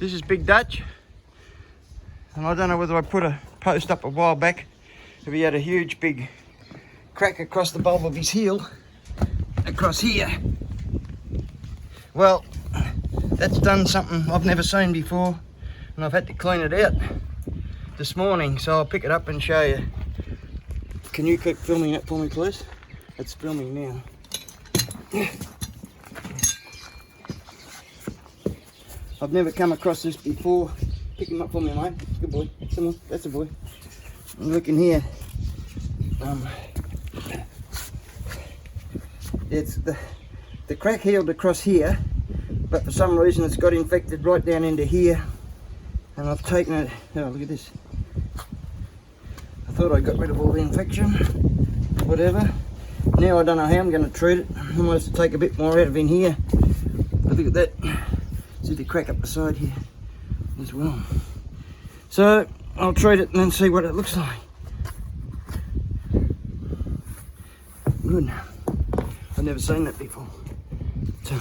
This is Big Dutch, and I don't know whether I put a post up a while back if he had a huge big crack across the bulb of his heel, across here. Well, that's done something I've never seen before, and I've had to clean it out this morning, so I'll pick it up and show you. Can you keep filming that for me, please? It's filming now. I've never come across this before. Pick him up for me, mate. Good boy. Come on, that's a boy. I'm looking here. It's the crack healed across here, but for some reason it's got infected right down into here, and I've taken it. Oh, look at this. I thought I got rid of all the infection, whatever. Now I don't know how I'm going to treat it. I might have to take a bit more out of in here. But look at that. See the crack up the side here as well. So I'll treat it and then see what it looks like. Good. I've never seen that before. So